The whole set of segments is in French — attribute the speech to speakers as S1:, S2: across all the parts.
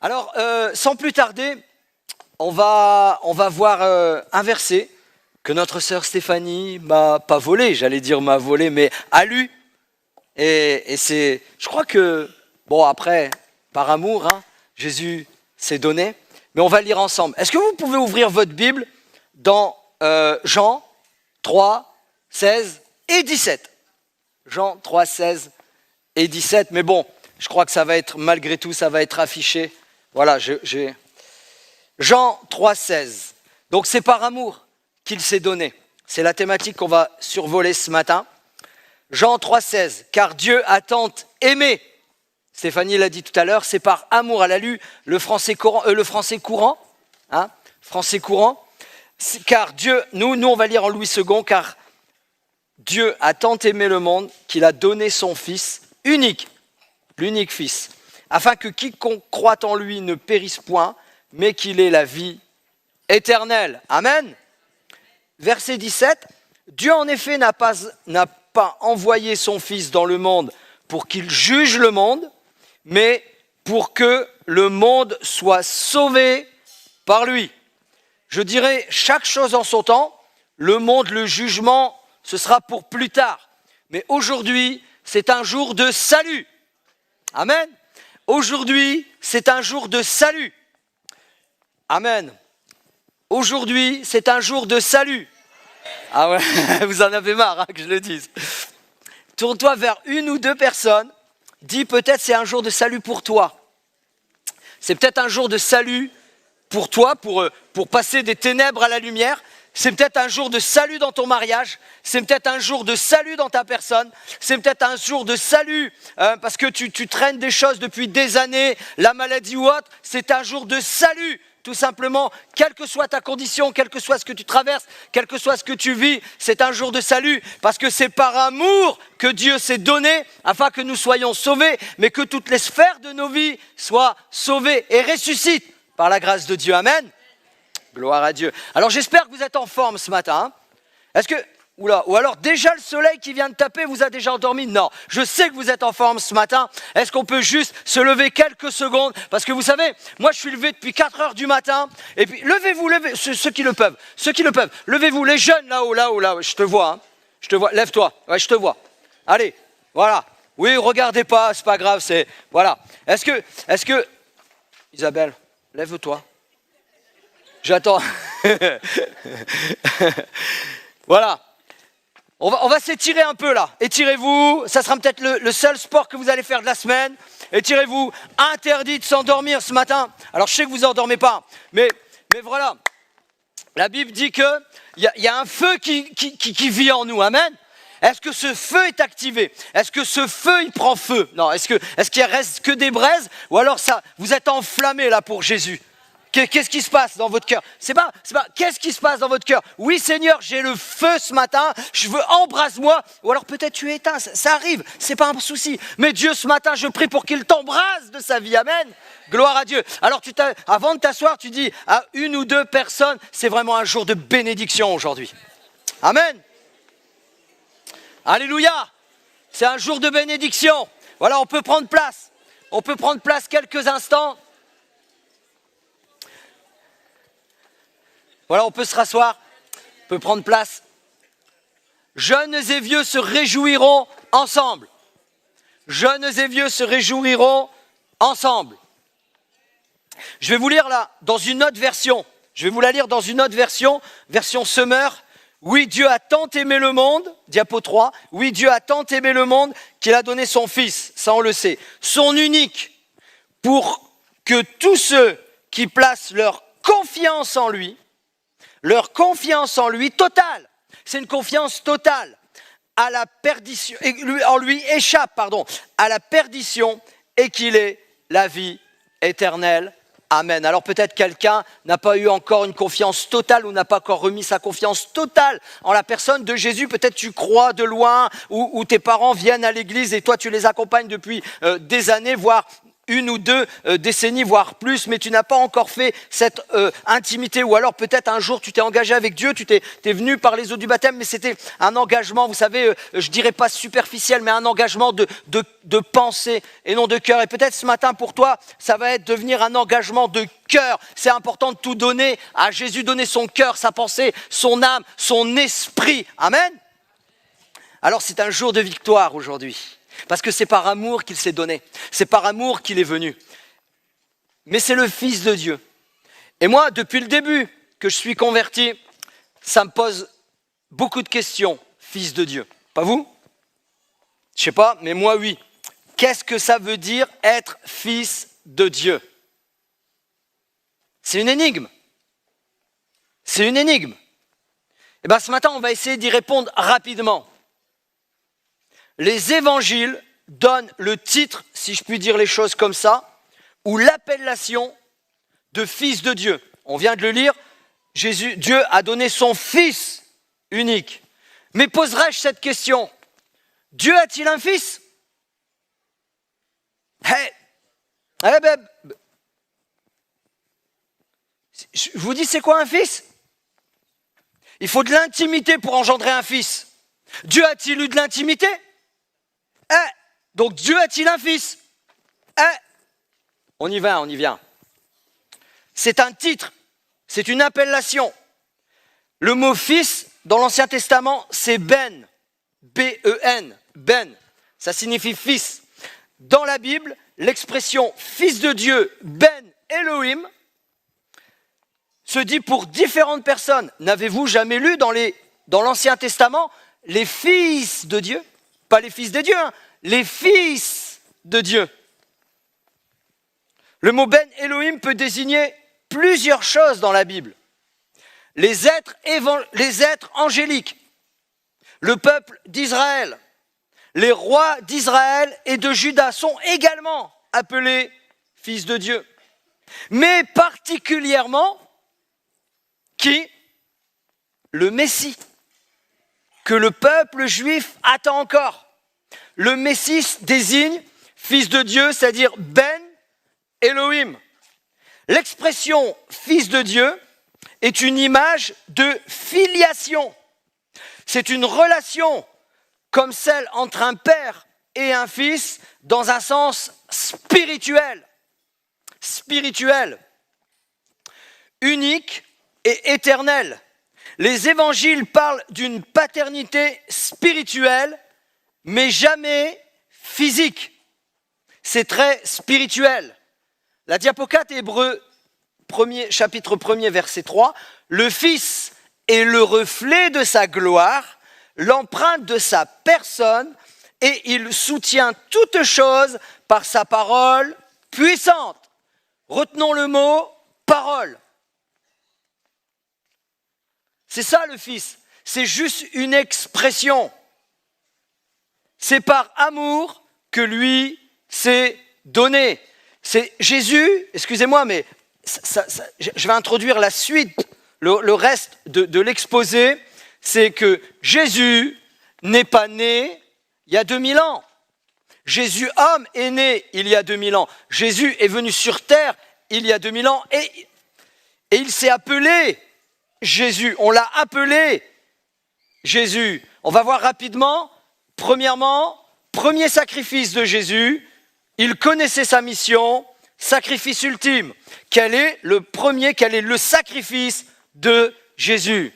S1: Alors, sans plus tarder, on va voir un verset que notre sœur Stéphanie m'a pas volé, m'a volé, mais a lu. Et c'est, je crois que, bon après, par amour, Jésus s'est donné, mais on va lire ensemble. Est-ce que vous pouvez ouvrir votre Bible dans Jean 3, 16 et 17 ? Jean 3, 16 et 17, mais bon, je crois que ça va être, malgré tout, ça va être affiché. Voilà, Jean 3, 16. Donc c'est par amour qu'il s'est donné. C'est la thématique qu'on va survoler ce matin. Jean 3, 16. Car Dieu a tant aimé. Stéphanie l'a dit tout à l'heure, c'est par amour. Elle a lu le français courant. Français courant. Car Dieu, nous on va lire en Louis II, car Dieu a tant aimé le monde qu'il a donné son Fils unique, l'unique Fils, afin que quiconque croit en lui ne périsse point, mais qu'il ait la vie éternelle. Amen. Verset 17. Dieu en effet n'a pas envoyé son Fils dans le monde pour qu'il juge le monde, mais pour que le monde soit sauvé par lui. Je dirais chaque chose en son temps. Le monde, le jugement, ce sera pour plus tard. Mais aujourd'hui, c'est un jour de salut. Amen. Aujourd'hui, c'est un jour de salut. Amen. Aujourd'hui, c'est un jour de salut. Ah ouais, vous en avez marre que je le dise. Tourne-toi vers une ou deux personnes. Dis peut-être c'est un jour de salut pour toi. C'est peut-être un jour de salut pour toi, pour passer des ténèbres à la lumière. C'est peut-être un jour de salut dans ton mariage. C'est peut-être un jour de salut dans ta personne. C'est peut-être un jour de salut parce que tu traînes des choses depuis des années, la maladie ou autre. C'est un jour de salut, tout simplement. Quelle que soit ta condition, quel que soit ce que tu traverses, quel que soit ce que tu vis, c'est un jour de salut. Parce que c'est par amour que Dieu s'est donné afin que nous soyons sauvés, mais que toutes les sphères de nos vies soient sauvées et ressuscitent par la grâce de Dieu. Amen. Gloire à Dieu. Alors j'espère que vous êtes en forme ce matin. Est-ce que, ou alors déjà le soleil qui vient de taper vous a déjà endormi? Non, je sais que vous êtes en forme ce matin. Est-ce qu'on peut juste se lever quelques secondes? Parce que vous savez, moi je suis levé depuis 4 heures du matin. Et puis levez-vous, ceux qui le peuvent. Levez-vous, les jeunes là-haut, je te vois. Je te vois, lève-toi, ouais, je te vois. Allez, voilà. Oui, regardez pas, c'est pas grave, voilà. Est-ce que, Isabelle, lève-toi. J'attends. Voilà. On va s'étirer un peu là. Étirez-vous. Ça sera peut-être le seul sport que vous allez faire de la semaine. Étirez-vous. Interdit de s'endormir ce matin. Alors je sais que vous endormez pas. Mais voilà. La Bible dit qu'il y a un feu qui vit en nous. Amen. Est-ce que ce feu est activé? Est-ce que ce feu, il prend feu? Non. Est-ce qu'il reste que des braises? Ou alors vous êtes enflammé là pour Jésus? Qu'est-ce qui se passe dans votre cœur? C'est pas, qu'est-ce qui se passe dans votre cœur? Oui Seigneur, j'ai le feu ce matin, je veux, embrase-moi. Ou alors peut-être tu es éteint, ça arrive, c'est pas un souci. Mais Dieu ce matin, je prie pour qu'il t'embrase de sa vie, amen. Gloire à Dieu. Alors avant de t'asseoir, tu dis à une ou deux personnes, c'est vraiment un jour de bénédiction aujourd'hui. Amen. Alléluia. C'est un jour de bénédiction. Voilà, on peut prendre place. On peut prendre place quelques instants. Voilà, on peut se rasseoir, on peut prendre place. Jeunes et vieux se réjouiront ensemble. Jeunes et vieux se réjouiront ensemble. Je vais vous lire là, dans une autre version. Je vais vous la lire dans une autre version, version Summer. Oui, Dieu a tant aimé le monde, diapo 3. Oui, Dieu a tant aimé le monde qu'il a donné son Fils, ça on le sait, son unique, pour que tous ceux qui placent leur confiance en lui totale, c'est une confiance totale, à la perdition, en lui échappe, à la perdition et qu'il ait la vie éternelle. Amen. Alors peut-être quelqu'un n'a pas eu encore une confiance totale ou n'a pas encore remis sa confiance totale en la personne de Jésus. Peut-être tu crois de loin ou tes parents viennent à l'église et toi tu les accompagnes depuis des années, voire 1 ou 2 décennies, voire plus, mais tu n'as pas encore fait cette intimité, ou alors peut-être un jour tu t'es engagé avec Dieu, tu t'es venu par les eaux du baptême, mais c'était un engagement, vous savez, je dirais pas superficiel, mais un engagement de pensée et non de cœur. Et peut-être ce matin pour toi, ça va être devenir un engagement de cœur. C'est important de tout donner à Jésus, donner son cœur, sa pensée, son âme, son esprit. Amen. Alors c'est un jour de victoire aujourd'hui, parce que c'est par amour qu'il s'est donné, c'est par amour qu'il est venu. Mais c'est le Fils de Dieu. Et moi, depuis le début que je suis converti, ça me pose beaucoup de questions, Fils de Dieu. Pas vous? Je sais pas, mais moi oui. Qu'est-ce que ça veut dire être Fils de Dieu? C'est une énigme. C'est une énigme. Et bien ce matin, on va essayer d'y répondre rapidement. Les évangiles donnent le titre, si je puis dire les choses comme ça, ou l'appellation de Fils de Dieu. On vient de le lire, Dieu a donné son Fils unique. Mais poserais-je cette question? Dieu a-t-il un fils? Je vous dis, c'est quoi un fils? Il faut de l'intimité pour engendrer un fils. Dieu a-t-il eu de l'intimité? Donc Dieu a-t-il un fils? On y vient. C'est un titre, c'est une appellation. Le mot fils, dans l'Ancien Testament, c'est Ben. B-E-N, Ben. Ça signifie fils. Dans la Bible, l'expression fils de Dieu, Ben Elohim, se dit pour différentes personnes. N'avez-vous jamais lu dans l'Ancien Testament les fils de Dieu? Pas les fils des dieux, hein, les fils de Dieu. Le mot Ben Elohim peut désigner plusieurs choses dans la Bible. Les êtres angéliques, le peuple d'Israël, les rois d'Israël et de Juda sont également appelés fils de Dieu. Mais particulièrement, qui? Le Messie, que le peuple juif attend encore. Le Messie désigne fils de Dieu, c'est-à-dire Ben Elohim. L'expression fils de Dieu est une image de filiation. C'est une relation comme celle entre un père et un fils dans un sens spirituel. Spirituel, unique et éternel. Les évangiles parlent d'une paternité spirituelle, mais jamais physique. C'est très spirituel. La diapothèque Hébreux, chapitre 1er, verset 3, le Fils est le reflet de sa gloire, l'empreinte de sa personne, et il soutient toutes choses par sa parole puissante. Retenons le mot parole. C'est ça le Fils, c'est juste une expression. C'est par amour que lui s'est donné. C'est Jésus, excusez-moi, mais je vais introduire la suite, le reste de l'exposé, c'est que Jésus n'est pas né il y a 2000 ans. Jésus, homme, est né il y a 2000 ans. Jésus est venu sur terre il y a 2000 ans et il s'est appelé Jésus. On l'a appelé Jésus. On va voir rapidement. Premièrement, premier sacrifice de Jésus. Il connaissait sa mission, sacrifice ultime. Quel est le sacrifice de Jésus?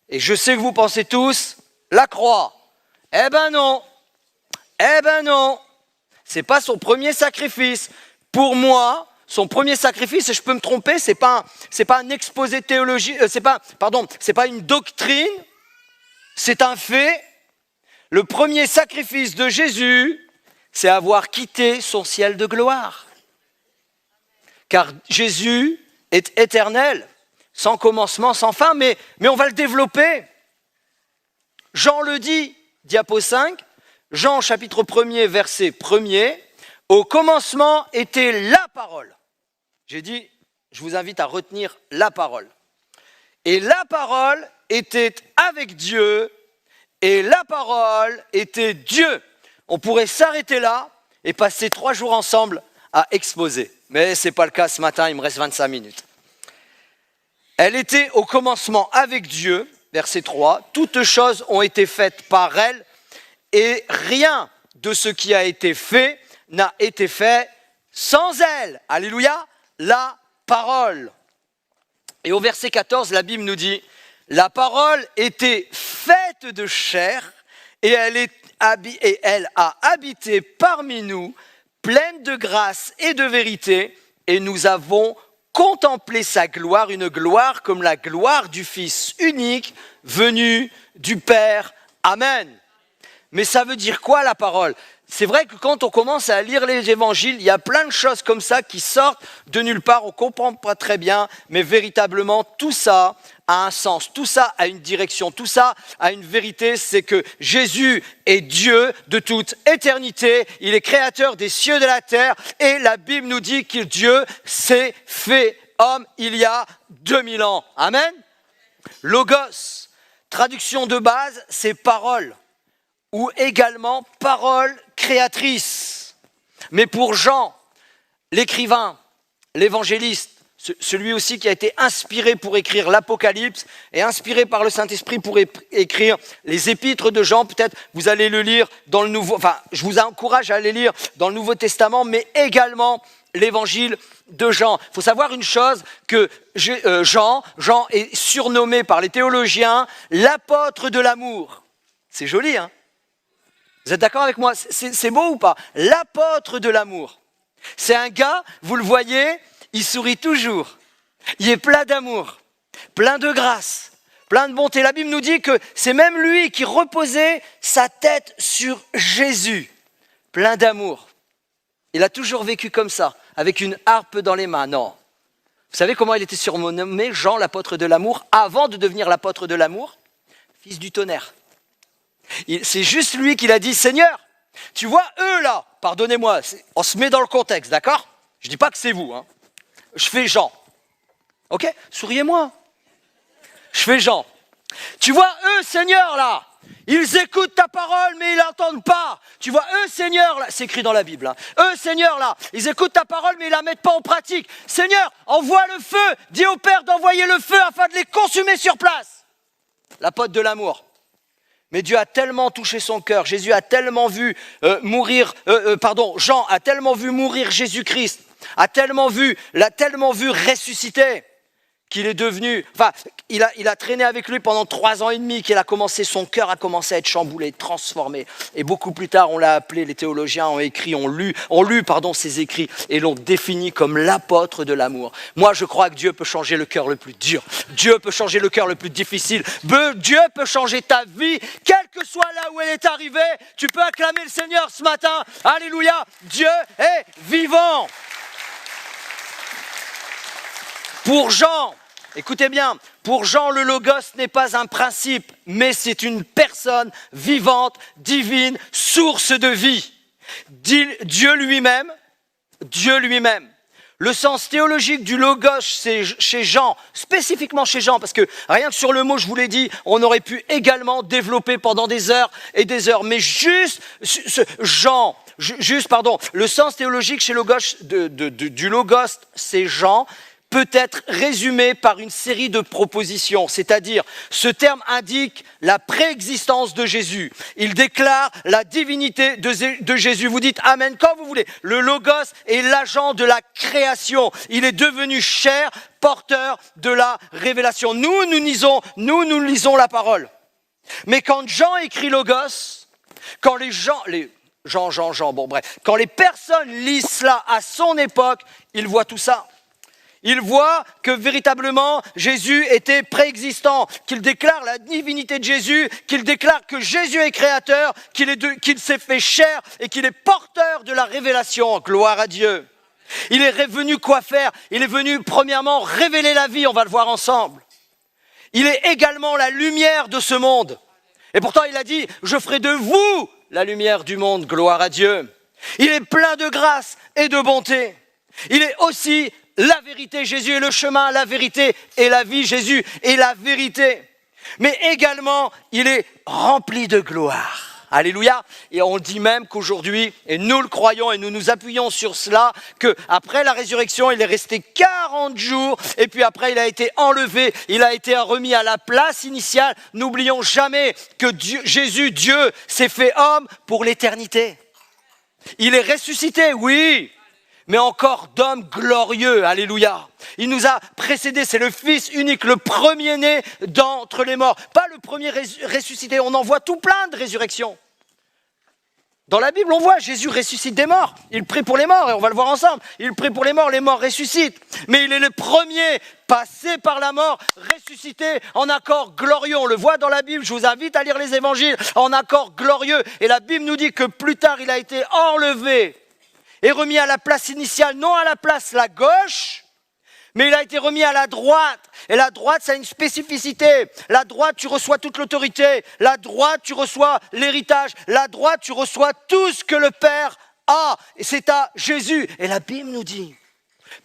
S1: Et je sais que vous pensez tous, la croix. Eh ben non, c'est pas son premier sacrifice. Pour moi, son premier sacrifice, et je peux me tromper, c'est pas un exposé théologique, c'est pas une doctrine, c'est un fait. Le premier sacrifice de Jésus, c'est avoir quitté son ciel de gloire. Car Jésus est éternel, sans commencement, sans fin, mais on va le développer. Jean le dit, diapo 5, Jean chapitre 1er, verset 1er, au commencement était la parole. J'ai dit, je vous invite à retenir la parole. Et la parole était avec Dieu, et la parole était Dieu. On pourrait s'arrêter là et passer 3 jours ensemble à exposer. Mais ce n'est pas le cas ce matin, il me reste 25 minutes. Elle était au commencement avec Dieu, verset 3. Toutes choses ont été faites par elle et rien de ce qui a été fait n'a été fait sans elle. Alléluia, la parole. Et au verset 14, la Bible nous dit, la parole était faite de chair et elle a habité parmi nous, pleine de grâce et de vérité, et nous avons contemplé sa gloire, une gloire comme la gloire du Fils unique, venu du Père. Amen. Mais ça veut dire quoi la parole ? C'est vrai que quand on commence à lire les évangiles, il y a plein de choses comme ça qui sortent de nulle part, on ne comprend pas très bien, mais véritablement tout ça a un sens, tout ça a une direction, tout ça a une vérité, c'est que Jésus est Dieu de toute éternité, il est créateur des cieux et de la terre, et la Bible nous dit que Dieu s'est fait homme il y a 2000 ans. Amen. Logos, traduction de base, c'est parole, ou également parole créatrice. Mais pour Jean, l'écrivain, l'évangéliste, celui aussi qui a été inspiré pour écrire l'Apocalypse et inspiré par le Saint-Esprit pour écrire les épîtres de Jean, peut-être vous allez le lire dans le Nouveau, enfin je vous encourage à aller lire dans le Nouveau Testament, mais également l'évangile de Jean. Il faut savoir une chose, que Jean est surnommé par les théologiens l'apôtre de l'amour. C'est joli, hein ? Vous êtes d'accord avec moi ? C'est beau ou pas ? L'apôtre de l'amour. C'est un gars, vous le voyez, il sourit toujours. Il est plein d'amour, plein de grâce, plein de bonté. La Bible nous dit que c'est même lui qui reposait sa tête sur Jésus, plein d'amour. Il a toujours vécu comme ça, avec une harpe dans les mains. Non. Vous savez comment il était surnommé, Jean, l'apôtre de l'amour, avant de devenir l'apôtre de l'amour ? Fils du tonnerre. C'est juste lui qui l'a dit, Seigneur, tu vois eux là, pardonnez-moi, on se met dans le contexte, d'accord ? Je ne dis pas que c'est vous, hein. Je fais Jean, ok ? Souriez-moi. Je fais Jean. Tu vois eux, Seigneur là, ils écoutent ta parole mais ils l'entendent pas. Tu vois eux, Seigneur là, c'est écrit dans la Bible, hein. Eux, Seigneur là, ils écoutent ta parole mais ils la mettent pas en pratique. Seigneur, envoie le feu, dis au Père d'envoyer le feu afin de les consumer sur place. L'apôtre de l'amour. Mais Dieu a tellement touché son cœur, Jésus a tellement vu Jean a tellement vu mourir Jésus-Christ, l'a tellement vu ressusciter, qu'il est devenu, il a traîné avec lui pendant 3 ans et demi, son cœur a commencé à être chamboulé, transformé. Et beaucoup plus tard, on l'a appelé, les théologiens ont lu ses écrits et l'ont défini comme l'apôtre de l'amour. Moi, je crois que Dieu peut changer le cœur le plus dur. Dieu peut changer le cœur le plus difficile. Dieu peut changer ta vie, quelle que soit là où elle est arrivée. Tu peux acclamer le Seigneur ce matin. Alléluia, Dieu est vivant. Pour Jean, écoutez bien, pour Jean, le Logos n'est pas un principe, mais c'est une personne vivante, divine, source de vie. Dieu lui-même. Le sens théologique du Logos, c'est chez Jean, spécifiquement chez Jean, parce que rien que sur le mot, je vous l'ai dit, on aurait pu également développer pendant des heures et des heures. Mais le sens théologique chez Logos, du Logos, c'est Jean, peut être résumé par une série de propositions, c'est-à-dire ce terme indique la préexistence de Jésus. Il déclare la divinité de Jésus. Vous dites Amen quand vous voulez. Le Logos est l'agent de la création. Il est devenu chair, porteur de la révélation. Nous lisons la parole. Mais quand Jean écrit Logos, quand quand les personnes lisent cela à son époque, ils voient tout ça. Il voit que véritablement Jésus était préexistant, qu'il déclare la divinité de Jésus, qu'il déclare que Jésus est créateur, qu'il s'est fait chair et qu'il est porteur de la révélation. Gloire à Dieu. Il est venu quoi faire ? Il est venu premièrement révéler la vie, on va le voir ensemble. Il est également la lumière de ce monde. Et pourtant il a dit, je ferai de vous la lumière du monde. Gloire à Dieu. Il est plein de grâce et de bonté. Il est aussi la vérité, Jésus est le chemin, la vérité et la vie, Jésus est la vérité. Mais également, il est rempli de gloire. Alléluia. Et on dit même qu'aujourd'hui, et nous le croyons et nous nous appuyons sur cela, qu'après la résurrection, il est resté 40 jours et puis après il a été enlevé, il a été remis à la place initiale. N'oublions jamais que Jésus, Dieu, s'est fait homme pour l'éternité. Il est ressuscité, oui, mais encore d'homme glorieux, alléluia. Il nous a précédés, c'est le Fils unique, le premier-né d'entre les morts. Pas le premier ressuscité, on en voit tout plein de résurrections. Dans la Bible, on voit Jésus ressuscite des morts. Il prie pour les morts, et on va le voir ensemble. Il prie pour les morts ressuscitent. Mais il est le premier passé par la mort, ressuscité en accord glorieux. On le voit dans la Bible, je vous invite à lire les évangiles, en accord glorieux. Et la Bible nous dit que plus tard, il a été enlevé et remis à la place initiale, non à la place la gauche, mais il a été remis à la droite. Et la droite, ça a une spécificité. La droite, tu reçois toute l'autorité. La droite, tu reçois l'héritage. La droite, tu reçois tout ce que le Père a. Et c'est à Jésus. Et la Bible nous dit,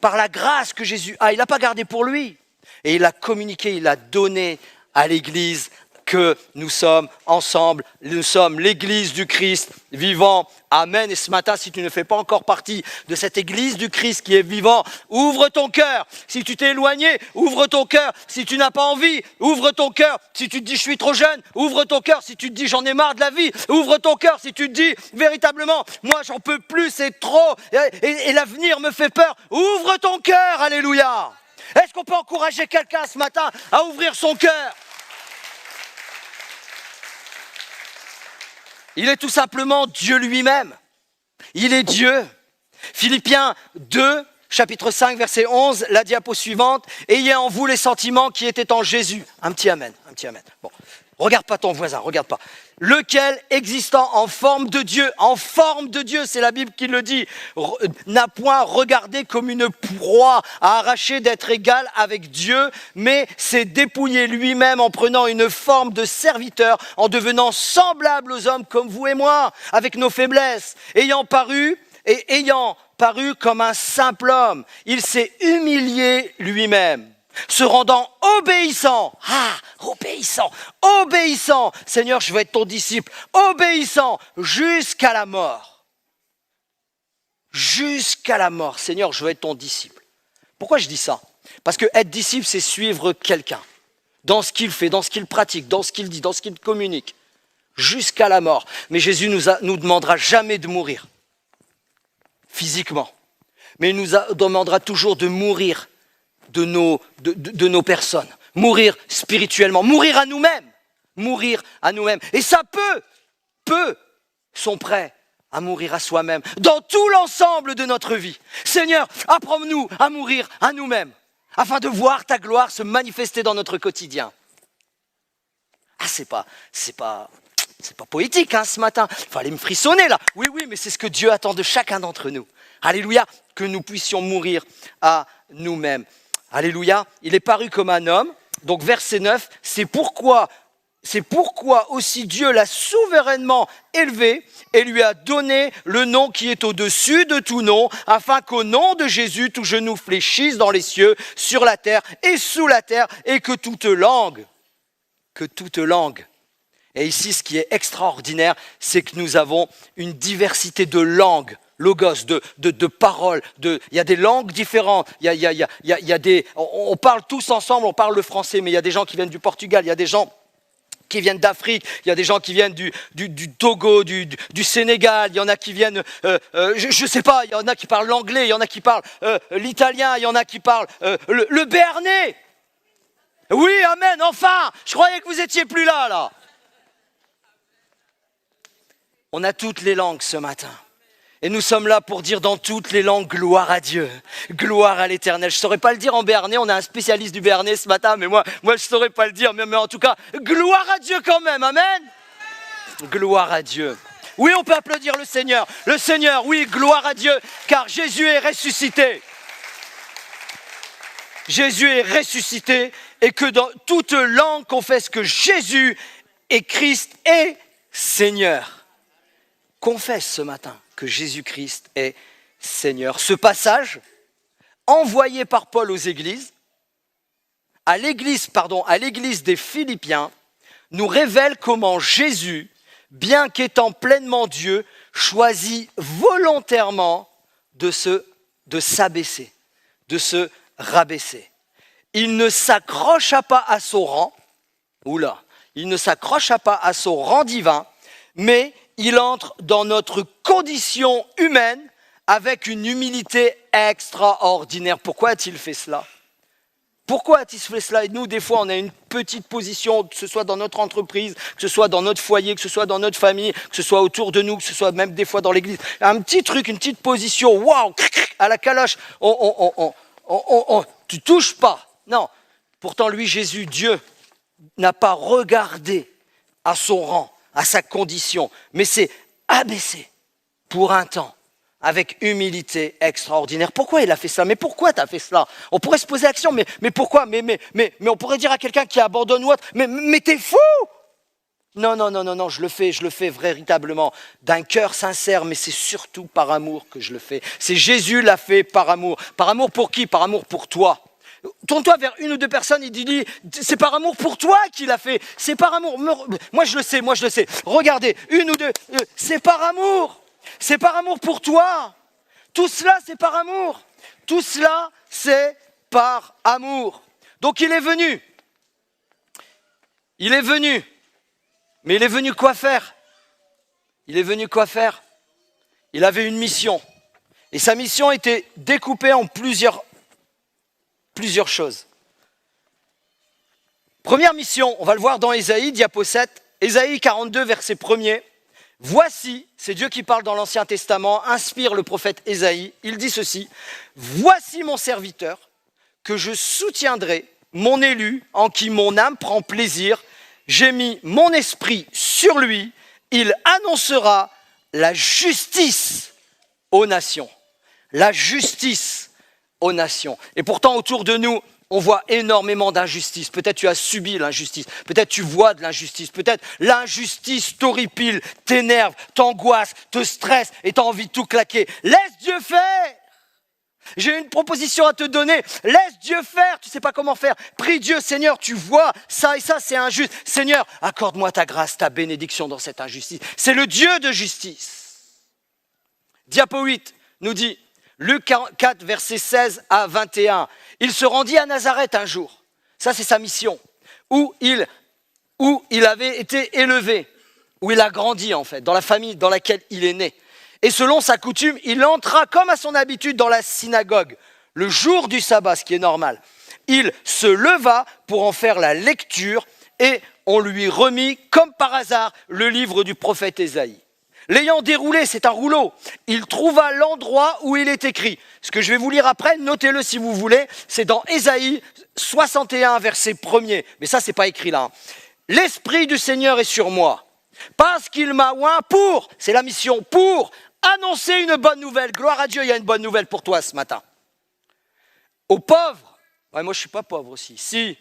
S1: par la grâce que Jésus a, il n'a pas gardé pour lui. Et il a communiqué, il a donné à l'Église que nous sommes ensemble, nous sommes l'Église du Christ vivant. Amen. Et ce matin, si tu ne fais pas encore partie de cette Église du Christ qui est vivant, ouvre ton cœur. Si tu t'es éloigné, ouvre ton cœur. Si tu n'as pas envie, ouvre ton cœur. Si tu te dis je suis trop jeune, ouvre ton cœur. Si tu te dis j'en ai marre de la vie, ouvre ton cœur. Si tu te dis véritablement, moi j'en peux plus, c'est trop et l'avenir me fait peur, ouvre ton cœur. Alléluia. Est-ce qu'on peut encourager quelqu'un ce matin à ouvrir son cœur? Il est tout simplement Dieu lui-même. Il est Dieu. Philippiens 2, chapitre 5, verset 11, la diapo suivante. Ayez en vous les sentiments qui étaient en Jésus. Un petit amen, un petit amen. Bon, regarde pas ton voisin, regarde pas. Lequel, existant en forme de Dieu, c'est la Bible qui le dit, n'a point regardé comme une proie à arracher d'être égal avec Dieu, mais s'est dépouillé lui-même en prenant une forme de serviteur, en devenant semblable aux hommes comme vous et moi, avec nos faiblesses, ayant paru comme un simple homme, il s'est humilié lui-même, se rendant obéissant, Seigneur, je veux être ton disciple, obéissant jusqu'à la mort. Jusqu'à la mort, Seigneur, je veux être ton disciple. Pourquoi je dis ça? Parce que être disciple, c'est suivre quelqu'un, dans ce qu'il fait, dans ce qu'il pratique, dans ce qu'il dit, dans ce qu'il communique, jusqu'à la mort. Mais Jésus nous demandera jamais de mourir, physiquement, mais il nous demandera toujours de mourir de nos personnes, mourir spirituellement, mourir à nous-mêmes. Et ça peu sont prêts à mourir à soi-même dans tout l'ensemble de notre vie. Seigneur, apprends-nous à mourir à nous-mêmes afin de voir ta gloire se manifester dans notre quotidien. Ah, c'est pas poétique ce matin, il fallait me frissonner là. Oui, mais c'est ce que Dieu attend de chacun d'entre nous. Alléluia, que nous puissions mourir à nous-mêmes. Alléluia, il est paru comme un homme. Donc verset 9, c'est pourquoi aussi Dieu l'a souverainement élevé et lui a donné le nom qui est au-dessus de tout nom, afin qu'au nom de Jésus, tout genou fléchisse dans les cieux, sur la terre et sous la terre, et que toute langue, et ici ce qui est extraordinaire, c'est que nous avons une diversité de langues, logos, de paroles, il y a des langues différentes, il y a des, on parle tous ensemble, on parle le français, mais il y a des gens qui viennent du Portugal, il y a des gens qui viennent d'Afrique, il y a des gens qui viennent du Togo, du Sénégal, il y en a qui viennent, je sais pas, il y en a qui parlent l'anglais, il y en a qui parlent l'italien, il y en a qui parlent le béarnais. Oui, amen, enfin, je croyais que vous étiez plus là. On a toutes les langues ce matin. Et nous sommes là pour dire dans toutes les langues, gloire à Dieu, gloire à l'Éternel. Je ne saurais pas le dire en béarnais, on a un spécialiste du béarnais ce matin, mais moi je ne saurais pas le dire, mais en tout cas, gloire à Dieu quand même, amen. Gloire à Dieu. Oui, on peut applaudir le Seigneur, oui, gloire à Dieu, car Jésus est ressuscité. Jésus est ressuscité et que dans toute langue confesse que Jésus est Christ et Seigneur. Confesse ce matin que Jésus-Christ est Seigneur. Ce passage, envoyé par Paul aux églises, à l'église des Philippiens, nous révèle comment Jésus bien qu'étant pleinement Dieu, choisit volontairement de s'abaisser, de se rabaisser. Il ne s'accrocha pas à son rang, il ne s'accrocha pas à son rang divin, mais il entre dans notre condition humaine avec une humilité extraordinaire. Pourquoi a-t-il fait cela ? Pourquoi a-t-il fait cela ? Et nous, des fois, on a une petite position, que ce soit dans notre entreprise, que ce soit dans notre foyer, que ce soit dans notre famille, que ce soit autour de nous, que ce soit même des fois dans l'église. Un petit truc, une petite position, waouh, à la caloche, tu touches pas. Non. Pourtant, lui, Jésus, Dieu, n'a pas regardé à son rang, à sa condition, mais s'est abaissé pour un temps, avec humilité extraordinaire. Pourquoi il a fait ça ? Mais pourquoi tu as fait cela ? On pourrait se poser l'action, mais pourquoi ? mais on pourrait dire à quelqu'un qui abandonne ou autre, mais t'es fou ! Non, je le fais véritablement d'un cœur sincère, mais c'est surtout par amour que je le fais. C'est Jésus l'a fait par amour. Par amour pour qui ? Par amour pour toi. Tourne-toi vers une ou deux personnes et dis, c'est par amour pour toi qu'il a fait. C'est par amour. Moi je le sais. Regardez, une ou deux, c'est par amour. C'est par amour pour toi. Tout cela, c'est par amour. Tout cela, c'est par amour. Donc il est venu. Mais il est venu quoi faire ? Il avait une mission. Et sa mission était découpée en plusieurs choses. Première mission, on va le voir dans Ésaïe, diapo 7, Ésaïe 42, verset 1er. Voici, c'est Dieu qui parle dans l'Ancien Testament, inspire le prophète Ésaïe, il dit ceci, « Voici mon serviteur, que je soutiendrai, mon élu, en qui mon âme prend plaisir, j'ai mis mon esprit sur lui, il annoncera la justice aux nations. » La justice aux nations. Et pourtant, autour de nous, on voit énormément d'injustice. Peut-être tu as subi l'injustice. Peut-être tu vois de l'injustice. Peut-être l'injustice t'horripile, t'énerve, t'angoisse, te stresse et tu as envie de tout claquer. Laisse Dieu faire. J'ai une proposition à te donner. Laisse Dieu faire. Tu ne sais pas comment faire. Prie Dieu, Seigneur, tu vois, ça et ça, c'est injuste. Seigneur, accorde-moi ta grâce, ta bénédiction dans cette injustice. C'est le Dieu de justice. Diapo 8 nous dit, Luc 4, versets 16 à 21. Il se rendit à Nazareth un jour. Ça, c'est sa mission. Où il avait été élevé. Où il a grandi, en fait, dans la famille dans laquelle il est né. Et selon sa coutume, il entra comme à son habitude dans la synagogue, le jour du sabbat, ce qui est normal. Il se leva pour en faire la lecture et on lui remit, comme par hasard, le livre du prophète Ésaïe. L'ayant déroulé, c'est un rouleau, il trouva l'endroit où il est écrit. Ce que je vais vous lire après, notez-le si vous voulez, c'est dans Ésaïe 61, verset 1er. Mais ça, c'est pas écrit là. L'Esprit du Seigneur est sur moi, parce qu'il m'a oint pour, c'est la mission, pour annoncer une bonne nouvelle. Gloire à Dieu, il y a une bonne nouvelle pour toi ce matin. Aux pauvres, ouais, moi je suis pas pauvre aussi, si,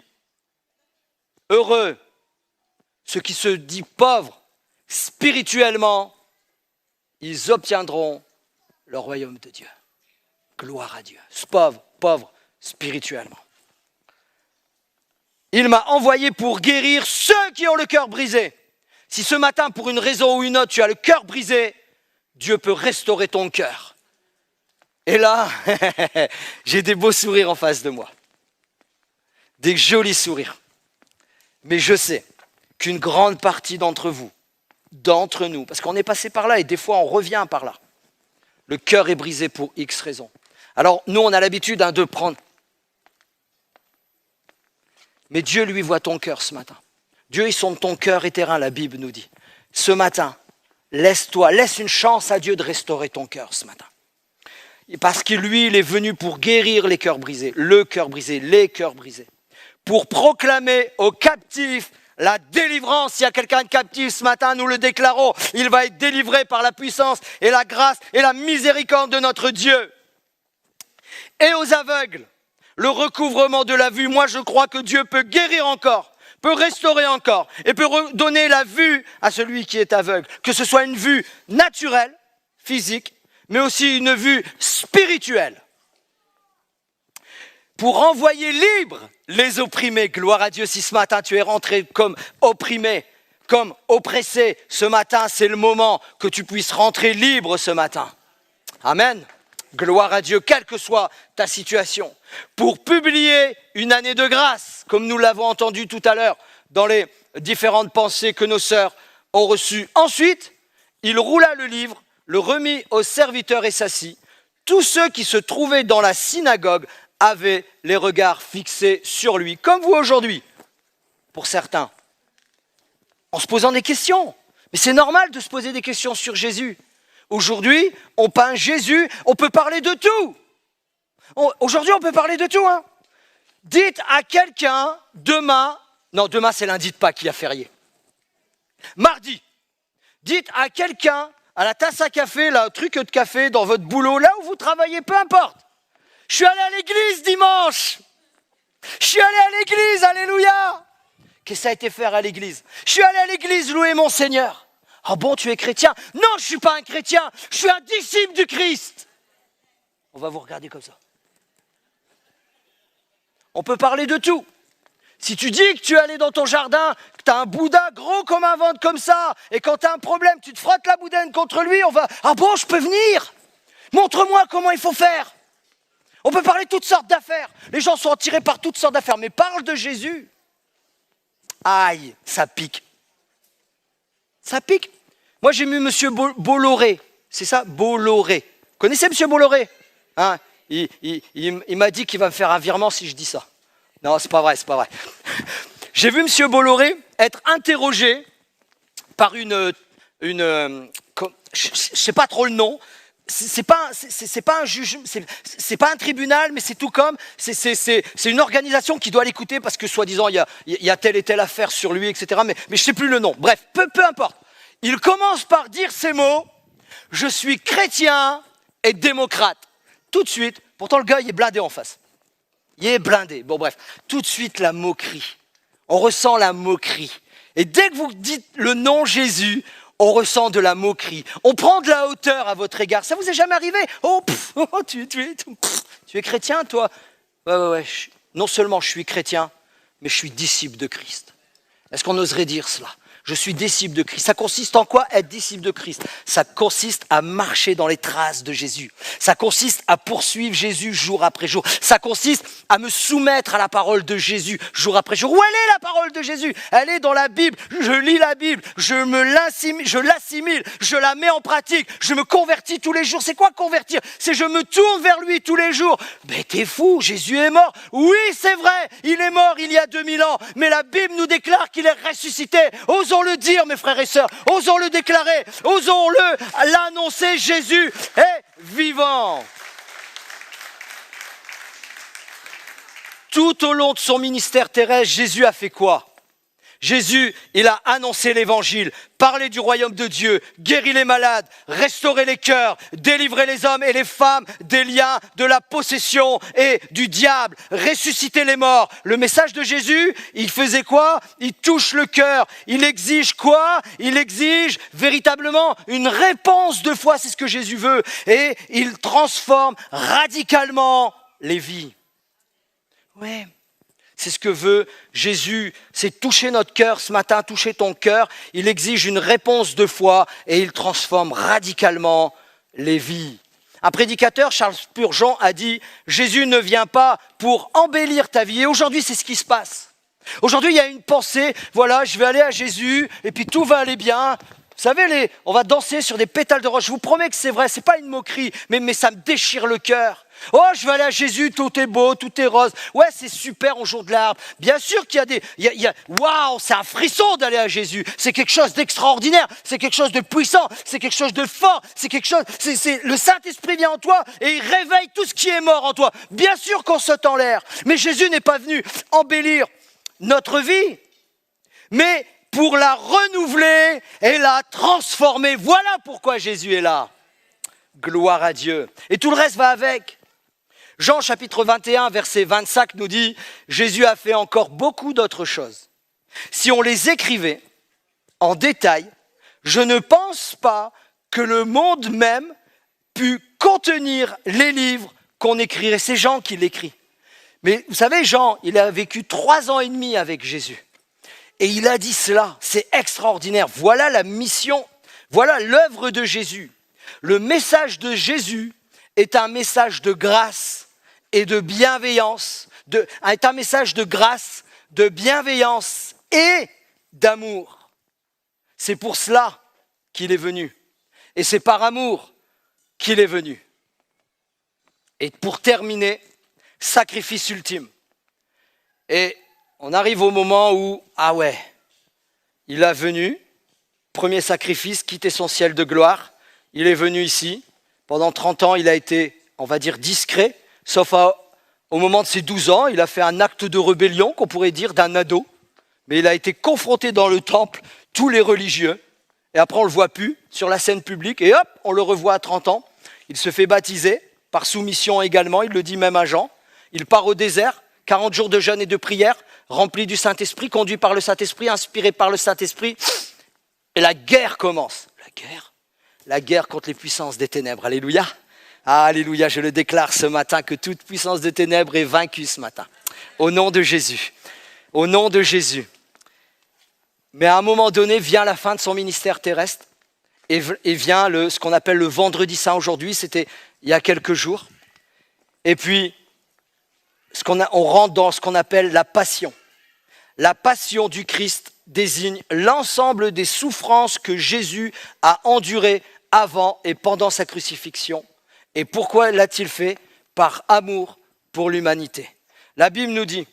S1: heureux, ceux qui se disent pauvres, spirituellement, ils obtiendront le royaume de Dieu. Gloire à Dieu. Pauvre, spirituellement. Il m'a envoyé pour guérir ceux qui ont le cœur brisé. Si ce matin, pour une raison ou une autre, tu as le cœur brisé, Dieu peut restaurer ton cœur. Et là, j'ai des beaux sourires en face de moi. Des jolis sourires. Mais je sais qu'une grande partie d'entre nous, parce qu'on est passé par là et des fois on revient par là, le cœur est brisé pour X raisons. Alors nous on a l'habitude de prendre. Mais Dieu lui voit ton cœur ce matin. Dieu il sonde ton cœur et terrain, la Bible nous dit. Ce matin, laisse une chance à Dieu de restaurer ton cœur ce matin. Parce que lui, il est venu pour guérir les cœurs brisés, le cœur brisé, les cœurs brisés. Pour proclamer aux captifs la délivrance. S'il y a quelqu'un de captif ce matin, nous le déclarons. Il va être délivré par la puissance et la grâce et la miséricorde de notre Dieu. Et aux aveugles, le recouvrement de la vue. Moi, je crois que Dieu peut guérir encore, peut restaurer encore et peut redonner la vue à celui qui est aveugle. Que ce soit une vue naturelle, physique, mais aussi une vue spirituelle. Pour envoyer libres les opprimés. Gloire à Dieu si ce matin tu es rentré comme opprimé. comme oppressé ce matin, c'est le moment que tu puisses rentrer libre ce matin. Amen. Gloire à Dieu, quelle que soit ta situation. Pour publier une année de grâce, comme nous l'avons entendu tout à l'heure dans les différentes pensées que nos sœurs ont reçues. Ensuite, il roula le livre, le remit aux serviteurs et s'assit. Tous ceux qui se trouvaient dans la synagogue avaient les regards fixés sur lui, comme vous aujourd'hui, pour certains, en se posant des questions. Mais c'est normal de se poser des questions sur Jésus. Aujourd'hui, on peint Jésus, on peut parler de tout. Aujourd'hui, on peut parler de tout. Hein. Dites à quelqu'un, demain c'est lundi de Pâques qui a férié. Mardi, dites à quelqu'un, à la tasse à café, là, au truc de café, dans votre boulot, là où vous travaillez, peu importe. Je suis allé à l'église dimanche. Je suis allé à l'église, alléluia. Qu'est-ce que ça a été faire à l'église? Je suis allé à l'église louer mon Seigneur. Ah bon, tu es chrétien? Non, je ne suis pas un chrétien, je suis un disciple du Christ. On va vous regarder comme ça. On peut parler de tout. Si tu dis que tu es allé dans ton jardin, que tu as un Bouddha gros comme un ventre comme ça, et quand tu as un problème, tu te frottes la boudaine contre lui, on va... Ah bon, je peux venir? Montre-moi comment il faut faire. On peut parler de toutes sortes d'affaires. Les gens sont attirés par toutes sortes d'affaires, mais parle de Jésus. Aïe, ça pique. Ça pique. Moi, j'ai mis M. Bolloré. C'est ça, Bolloré. Vous connaissez M. Bolloré? Hein, il m'a dit qu'il va me faire un virement si je dis ça. Non, c'est pas vrai. J'ai vu M. Bolloré être interrogé par une je ne sais pas trop le nom. C'est pas un juge, c'est pas un tribunal, mais c'est tout comme, c'est une organisation qui doit l'écouter parce que soi-disant il y a telle et telle affaire sur lui, etc. Mais je sais plus le nom. Bref, peu importe. Il commence par dire ces mots: je suis chrétien et démocrate. Tout de suite, pourtant le gars il est blindé en face. Il est blindé. Bon bref, tout de suite la moquerie. On ressent la moquerie. Et dès que vous dites le nom Jésus, on ressent de la moquerie. On prend de la hauteur à votre égard. Ça vous est jamais arrivé? Tu es chrétien, toi? Ouais. Non seulement je suis chrétien, mais je suis disciple de Christ. Est-ce qu'on oserait dire cela? Je suis disciple de Christ. Ça consiste en quoi, être disciple de Christ? Ça consiste à marcher dans les traces de Jésus. Ça consiste à poursuivre Jésus jour après jour. Ça consiste à me soumettre à la parole de Jésus jour après jour. Où elle est la parole de Jésus? Elle est dans la Bible. Je lis la Bible, je l'assimile, je la mets en pratique, je me convertis tous les jours. C'est quoi convertir? C'est je me tourne vers lui tous les jours. Mais t'es fou, Jésus est mort. Oui, c'est vrai, il est mort il y a 2000 ans. Mais la Bible nous déclare qu'il est ressuscité. Osons le dire, mes frères et sœurs, osons le déclarer, osons-le l'annoncer, Jésus est vivant. Tout au long de son ministère terrestre, Jésus a fait quoi? Jésus, il a annoncé l'évangile, parlé du royaume de Dieu, guéri les malades, restauré les cœurs, délivré les hommes et les femmes des liens de la possession et du diable, ressuscité les morts. Le message de Jésus, il faisait quoi? Il touche le cœur. Il exige quoi? Il exige véritablement une réponse de foi, c'est ce que Jésus veut. Et il transforme radicalement les vies. Ouais. C'est ce que veut Jésus, c'est toucher notre cœur ce matin, toucher ton cœur. Il exige une réponse de foi et il transforme radicalement les vies. Un prédicateur, Charles Spurgeon, a dit « Jésus ne vient pas pour embellir ta vie ». Et aujourd'hui, c'est ce qui se passe. Aujourd'hui, il y a une pensée, voilà, je vais aller à Jésus et puis tout va aller bien. Vous savez, on va danser sur des pétales de rose. Je vous promets que c'est vrai, c'est pas une moquerie, mais ça me déchire le cœur. Oh, je vais aller à Jésus, tout est beau, tout est rose. Ouais, c'est super, on joue de l'harpe. Bien sûr qu'il y a waouh, c'est un frisson d'aller à Jésus. C'est quelque chose d'extraordinaire, c'est quelque chose de puissant, c'est quelque chose de fort, c'est le Saint-Esprit vient en toi et il réveille tout ce qui est mort en toi. Bien sûr qu'on saute en l'air, mais Jésus n'est pas venu embellir notre vie, mais pour la renouveler et la transformer. Voilà pourquoi Jésus est là. Gloire à Dieu. Et tout le reste va avec. Jean chapitre 21, verset 25 nous dit « Jésus a fait encore beaucoup d'autres choses. Si on les écrivait en détail, je ne pense pas que le monde même pût contenir les livres qu'on écrirait. » C'est Jean qui l'écrit. Mais vous savez, Jean, il a vécu 3 ans et demi avec Jésus. Et il a dit cela, c'est extraordinaire. Voilà la mission, voilà l'œuvre de Jésus. Le message de Jésus est un message de grâce et de bienveillance, est un message de grâce, de bienveillance et d'amour. C'est pour cela qu'il est venu. Et c'est par amour qu'il est venu. Et pour terminer, sacrifice ultime. Et on arrive au moment où, ah ouais, il est venu, premier sacrifice, quitter son ciel de gloire. Il est venu ici. Pendant 30 ans, il a été, on va dire, discret, sauf au moment de ses 12 ans. Il a fait un acte de rébellion, qu'on pourrait dire, d'un ado. Mais il a été confronté dans le temple, tous les religieux. Et après, on ne le voit plus sur la scène publique. Et hop, on le revoit à 30 ans. Il se fait baptiser, par soumission également, il le dit même à Jean. Il part au désert, 40 jours de jeûne et de prière, rempli du Saint-Esprit, conduit par le Saint-Esprit, inspiré par le Saint-Esprit. Et la guerre commence. La guerre contre les puissances des ténèbres. Alléluia. Ah, alléluia, je le déclare ce matin que toute puissance de ténèbres est vaincue ce matin. Au nom de Jésus. Au nom de Jésus. Mais à un moment donné, vient la fin de son ministère terrestre et vient ce qu'on appelle le vendredi saint aujourd'hui, c'était il y a quelques jours. Et puis, on rentre dans ce qu'on appelle la passion. La passion du Christ désigne l'ensemble des souffrances que Jésus a endurées avant et pendant sa crucifixion. Et pourquoi l'a-t-il fait ? Par amour pour l'humanité. La Bible nous dit,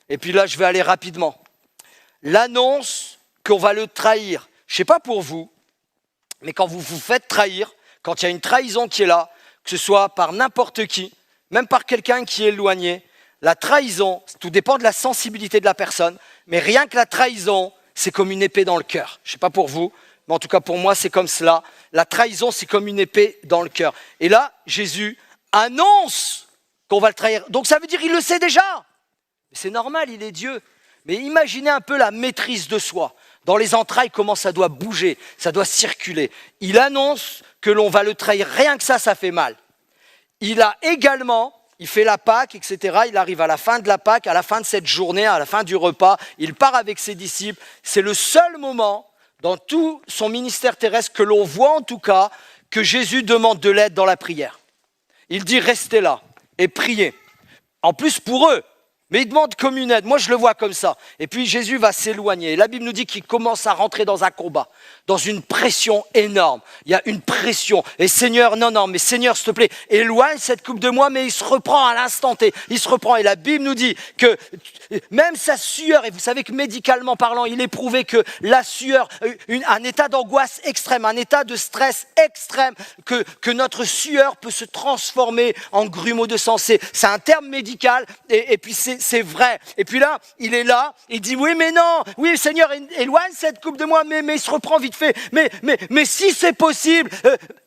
S1: et puis là je vais aller rapidement, l'annonce qu'on va le trahir. Je ne sais pas pour vous, mais quand vous vous faites trahir, quand il y a une trahison qui est là, que ce soit par n'importe qui, même par quelqu'un qui est éloigné, la trahison, tout dépend de la sensibilité de la personne, mais rien que la trahison, c'est comme une épée dans le cœur. Je ne sais pas pour vous, mais en tout cas pour moi c'est comme cela. La trahison, c'est comme une épée dans le cœur. Et là, Jésus annonce qu'on va le trahir. Donc ça veut dire qu'il le sait déjà. C'est normal, il est Dieu. Mais imaginez un peu la maîtrise de soi. Dans les entrailles, comment ça doit bouger, ça doit circuler. Il annonce que l'on va le trahir. Rien que ça fait mal. Il a également, il fait la Pâque, etc. Il arrive à la fin de la Pâque, à la fin de cette journée, à la fin du repas. Il part avec ses disciples. C'est le seul moment dans tout son ministère terrestre que l'on voit en tout cas que Jésus demande de l'aide dans la prière. Il dit restez là et priez. En plus pour eux. Mais il demande comme une aide. Moi, je le vois comme ça. Et puis, Jésus va s'éloigner. Et la Bible nous dit qu'il commence à rentrer dans un combat, dans une pression énorme. Il y a une pression. Et Seigneur, non, mais Seigneur, s'il te plaît, éloigne cette coupe de moi, mais il se reprend à l'instant T. Il se reprend. Et la Bible nous dit que même sa sueur, et vous savez que médicalement parlant, il est prouvé que la sueur, un état d'angoisse extrême, un état de stress extrême, que notre sueur peut se transformer en grumeaux de sang. C'est un terme médical. Et puis, c'est vrai. Et puis là, il est là, il dit oui mais non, oui Seigneur éloigne cette coupe de moi, mais il se reprend vite fait, mais si c'est possible,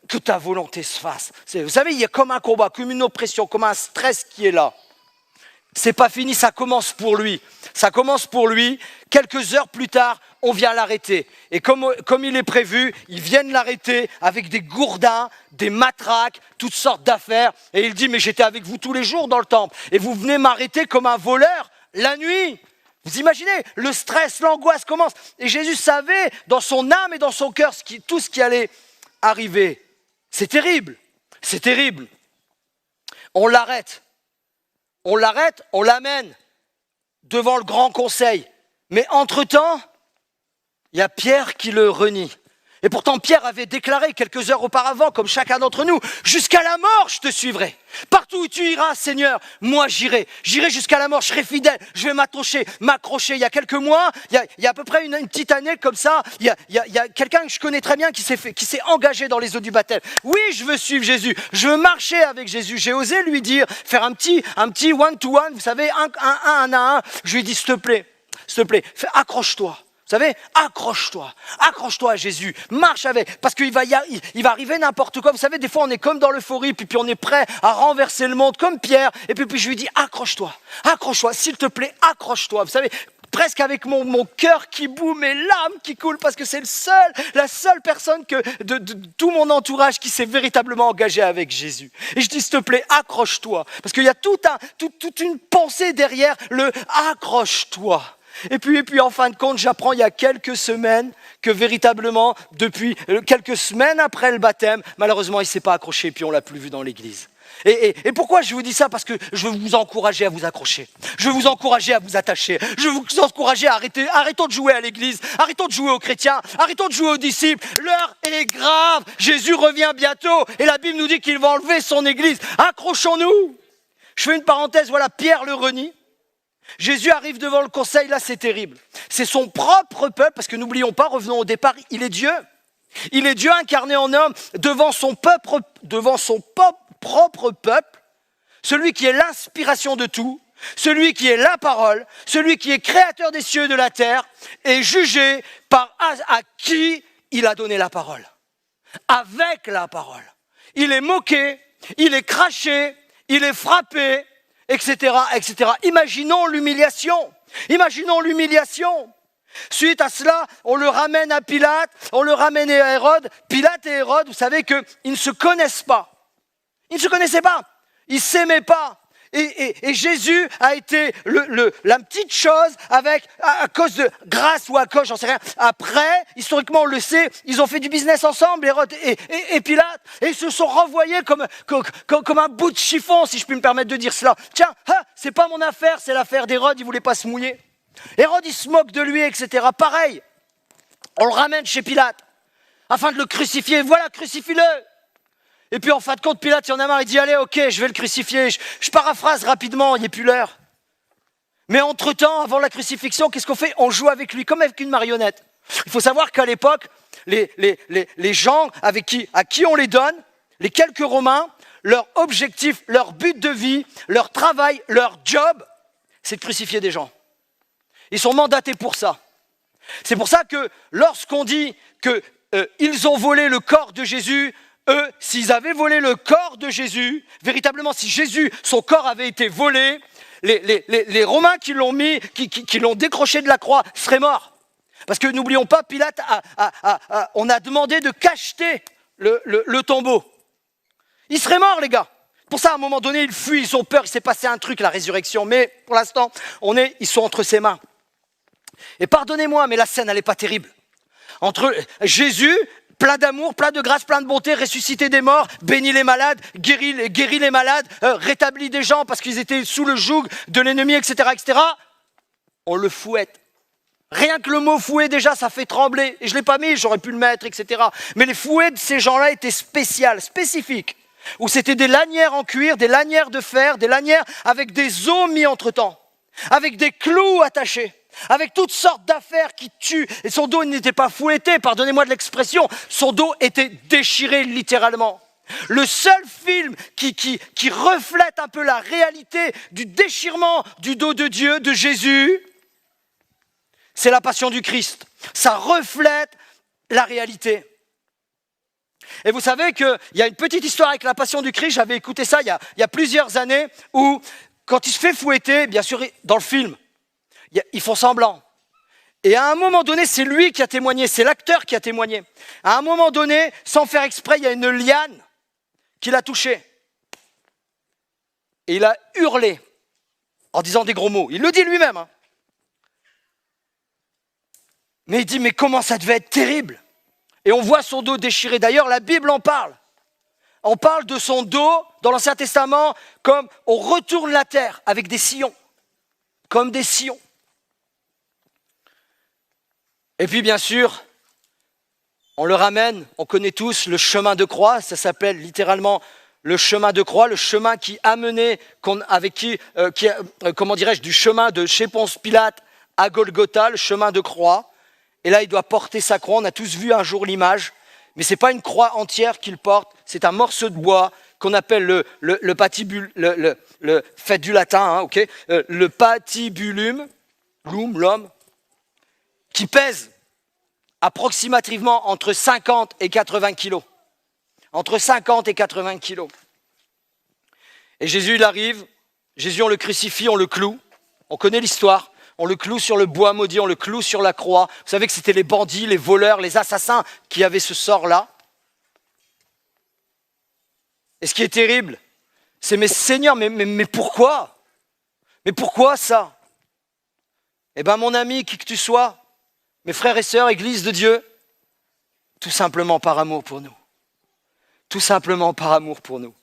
S1: que ta volonté se fasse. Vous savez, il y a comme un combat, comme une oppression, comme un stress qui est là. C'est pas fini, ça commence pour lui. Ça commence pour lui, quelques heures plus tard, on vient l'arrêter. Et comme il est prévu, ils viennent l'arrêter avec des gourdins, des matraques, toutes sortes d'affaires. Et il dit, mais j'étais avec vous tous les jours dans le temple. Et vous venez m'arrêter comme un voleur la nuit. Vous imaginez, le stress, l'angoisse commence. Et Jésus savait dans son âme et dans son cœur tout ce qui allait arriver. C'est terrible, c'est terrible. On l'arrête, on l'amène devant le grand conseil. Mais entre-temps, il y a Pierre qui le renie. Et pourtant, Pierre avait déclaré quelques heures auparavant, comme chacun d'entre nous, « Jusqu'à la mort, je te suivrai. Partout où tu iras, Seigneur, moi j'irai. J'irai jusqu'à la mort, je serai fidèle. Je vais m'accrocher. » Il y a quelques mois, il y a à peu près une petite année comme ça, il y a quelqu'un que je connais très bien qui s'est engagé dans les eaux du baptême. Oui, je veux suivre Jésus. Je veux marcher avec Jésus. J'ai osé lui dire, faire un petit one-to-one, vous savez, un à un. Je lui ai dit, s'il te plaît, accroche-toi. Vous savez, accroche-toi à Jésus, marche avec, parce qu'il va arriver n'importe quoi. Vous savez, des fois on est comme dans l'euphorie, puis on est prêt à renverser le monde comme Pierre, et puis je lui dis accroche-toi, s'il te plaît, accroche-toi. Vous savez, presque avec mon cœur qui bout, mes larmes qui coulent, parce que c'est la seule personne de tout mon entourage qui s'est véritablement engagé avec Jésus. Et je dis s'il te plaît, accroche-toi, parce qu'il y a toute une pensée derrière le accroche-toi. Et puis en fin de compte, j'apprends il y a quelques semaines que véritablement, depuis quelques semaines après le baptême, malheureusement, il ne s'est pas accroché et puis on ne l'a plus vu dans l'église. Et pourquoi je vous dis ça? Parce que je veux vous encourager à vous accrocher. Je veux vous encourager à vous attacher. Je veux vous encourager à arrêter. Arrêtons de jouer à l'église. Arrêtons de jouer aux chrétiens. Arrêtons de jouer aux disciples. L'heure est grave. Jésus revient bientôt. Et la Bible nous dit qu'il va enlever son église. Accrochons-nous. Je fais une parenthèse. Voilà, Pierre le renie. Jésus arrive devant le conseil. Là, c'est terrible. C'est son propre peuple. Parce que n'oublions pas, revenons au départ, il est Dieu. Il est Dieu incarné en homme devant son propre peuple, celui qui est l'inspiration de tout, celui qui est la parole, celui qui est créateur des cieux et de la terre, est jugé par à qui il a donné la parole. Avec la parole. Il est moqué, il est craché, il est frappé, etc., etc. Imaginons l'humiliation. Imaginons l'humiliation. Suite à cela, on le ramène à Pilate, on le ramène à Hérode. Pilate et Hérode, vous savez qu'ils ne se connaissent pas. Ils ne se connaissaient pas, ils ne s'aimaient pas. Et Jésus a été la petite chose à cause de grâce ou à cause, j'en sais rien. Après, historiquement on le sait, ils ont fait du business ensemble, Hérode et Pilate, et ils se sont renvoyés comme un bout de chiffon, si je puis me permettre de dire cela. Tiens, c'est pas mon affaire, c'est l'affaire d'Hérode, il ne voulait pas se mouiller. Hérode, il se moque de lui, etc. Pareil, on le ramène chez Pilate, afin de le crucifier. Voilà, crucifie-le. Et puis en fin de compte, Pilate, il en a marre, il dit, allez, ok, je vais le crucifier. Je paraphrase rapidement, il n'est plus l'heure. Mais entre-temps, avant la crucifixion, qu'est-ce qu'on fait? On joue avec lui, comme avec une marionnette. Il faut savoir qu'à l'époque, les gens à qui on les donne, les quelques Romains, leur objectif, leur but de vie, leur travail, leur job, c'est de crucifier des gens. Ils sont mandatés pour ça. C'est pour ça que lorsqu'on dit qu'ils ont volé le corps de Jésus, eux, s'ils avaient volé le corps de Jésus, véritablement, si Jésus, son corps avait été volé, les Romains qui l'ont mis, qui l'ont décroché de la croix, seraient morts. Parce que n'oublions pas, Pilate, on a demandé de cacheter le tombeau. Ils seraient morts, les gars. Pour ça, à un moment donné, ils fuient, ils ont peur, il s'est passé un truc, la résurrection. Mais pour l'instant, ils sont entre ses mains. Et pardonnez-moi, mais la scène, elle n'est pas terrible. Entre Jésus, plein d'amour, plein de grâce, plein de bonté, ressuscité des morts, bénit les malades, guérit les malades, rétablit des gens parce qu'ils étaient sous le joug de l'ennemi, etc., etc. On le fouette. Rien que le mot fouet, déjà, ça fait trembler. Et je ne l'ai pas mis, j'aurais pu le mettre, etc. Mais les fouets de ces gens-là étaient spécifiques. Où c'était des lanières en cuir, des lanières de fer, des lanières avec des os mis entre-temps, avec des clous attachés, avec toutes sortes d'affaires qui tuent. Et son dos n'était pas fouetté, pardonnez-moi de l'expression, son dos était déchiré littéralement. Le seul film qui reflète un peu la réalité du déchirement du dos de Dieu, de Jésus, c'est la Passion du Christ. Ça reflète la réalité. Et vous savez qu'il y a une petite histoire avec la Passion du Christ, j'avais écouté ça il y a plusieurs années, où quand il se fait fouetter, bien sûr, dans le film, ils font semblant. Et à un moment donné, c'est lui qui a témoigné, c'est l'acteur qui a témoigné. À un moment donné, sans faire exprès, il y a une liane qui l'a touché. Et il a hurlé en disant des gros mots. Il le dit lui-même. Mais il dit, mais comment ça devait être terrible. Et on voit son dos déchiré. D'ailleurs, la Bible en parle. On parle de son dos dans l'Ancien Testament comme on retourne la terre avec des sillons. Comme des sillons. Et puis bien sûr, on le ramène, on connaît tous le chemin de croix, ça s'appelle littéralement le chemin de croix, le chemin qui a mené, du chemin de chez Ponce Pilate à Golgotha, le chemin de croix. Et là, il doit porter sa croix. On a tous vu un jour l'image, mais ce n'est pas une croix entière qu'il porte, c'est un morceau de bois qu'on appelle le patibulum, faites du latin, le patibulum, l'homme, qui pèse approximativement entre 50 et 80 kilos. Entre 50 et 80 kilos. Et Jésus, il arrive, Jésus, on le crucifie, on le cloue, on connaît l'histoire. On le cloue sur le bois maudit, on le cloue sur la croix. Vous savez que c'était les bandits, les voleurs, les assassins qui avaient ce sort-là. Et ce qui est terrible, c'est mais Seigneur, mais pourquoi? Mais pourquoi ça? Eh bien, mon ami, qui que tu sois, mes frères et sœurs, Église de Dieu, tout simplement par amour pour nous. Tout simplement par amour pour nous.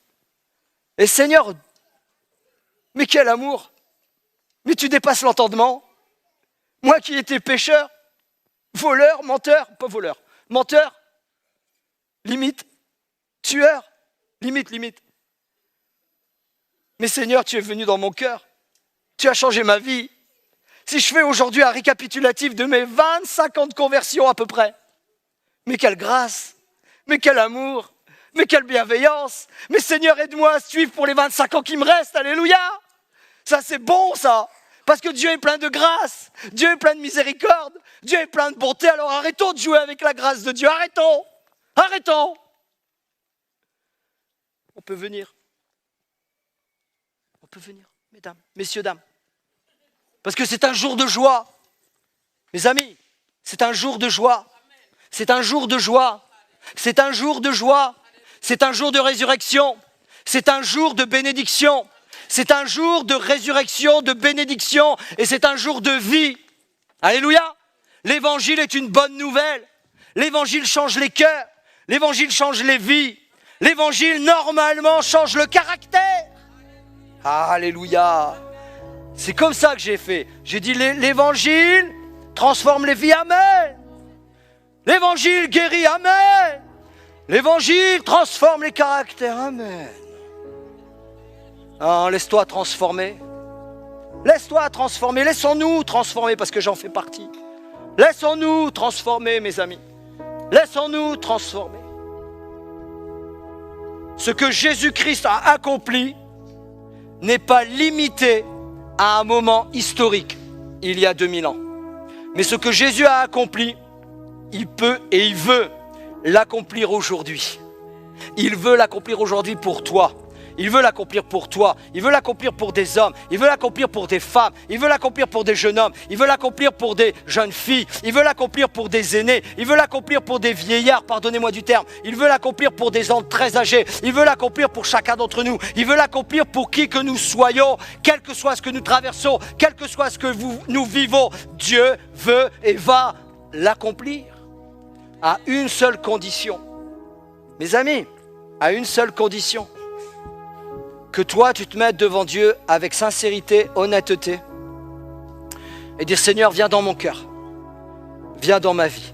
S1: Et Seigneur, mais quel amour! Mais tu dépasses l'entendement. Moi qui étais pécheur, voleur, menteur, pas voleur, menteur, limite, tueur, limite. Mais Seigneur, tu es venu dans mon cœur. Tu as changé ma vie. Si je fais aujourd'hui un récapitulatif de mes 25 ans de conversion à peu près, mais quelle grâce, mais quel amour, mais quelle bienveillance. Mais Seigneur, aide-moi à suivre pour les 25 ans qui me restent. Alléluia. Ça, c'est bon, ça. Parce que Dieu est plein de grâce. Dieu est plein de miséricorde. Dieu est plein de bonté. Alors arrêtons de jouer avec la grâce de Dieu. Arrêtons. On peut venir, mesdames, messieurs, dames. Parce que c'est un jour de joie. Mes amis, c'est un jour de joie. C'est un jour de joie. C'est un jour de joie. C'est un jour de résurrection. C'est un jour de bénédiction. C'est un jour de résurrection, de bénédiction. Et c'est un jour de vie. Alléluia. L'évangile est une bonne nouvelle. L'évangile change les cœurs. L'évangile change les vies. L'évangile, normalement, change le caractère. Alléluia. C'est comme ça que j'ai fait. J'ai dit l'évangile transforme les vies. Amen. L'évangile guérit. Amen. L'évangile transforme les caractères. Amen. Oh, laisse-toi transformer. Laisse-toi transformer. Laissons-nous transformer parce que j'en fais partie. Laissons-nous transformer, mes amis. Laissons-nous transformer. Ce que Jésus-Christ a accompli n'est pas limité à un moment historique, il y a 2000 ans. Mais ce que Jésus a accompli, il peut et il veut l'accomplir aujourd'hui. Il veut l'accomplir aujourd'hui pour toi. Il veut l'accomplir pour toi. Il veut l'accomplir pour des hommes. Il veut l'accomplir pour des femmes. Il veut l'accomplir pour des jeunes hommes. Il veut l'accomplir pour des jeunes filles. Il veut l'accomplir pour des aînés. Il veut l'accomplir pour des vieillards, pardonnez-moi du terme. Il veut l'accomplir pour des gens très âgés. Il veut l'accomplir pour chacun d'entre nous. Il veut l'accomplir pour qui que nous soyons, quel que soit ce que nous traversons, quel que soit ce que nous vivons. Dieu veut et va l'accomplir à une seule condition. Mes amis, à une seule condition. Que toi, tu te mettes devant Dieu avec sincérité, honnêteté et dire Seigneur, viens dans mon cœur, viens dans ma vie.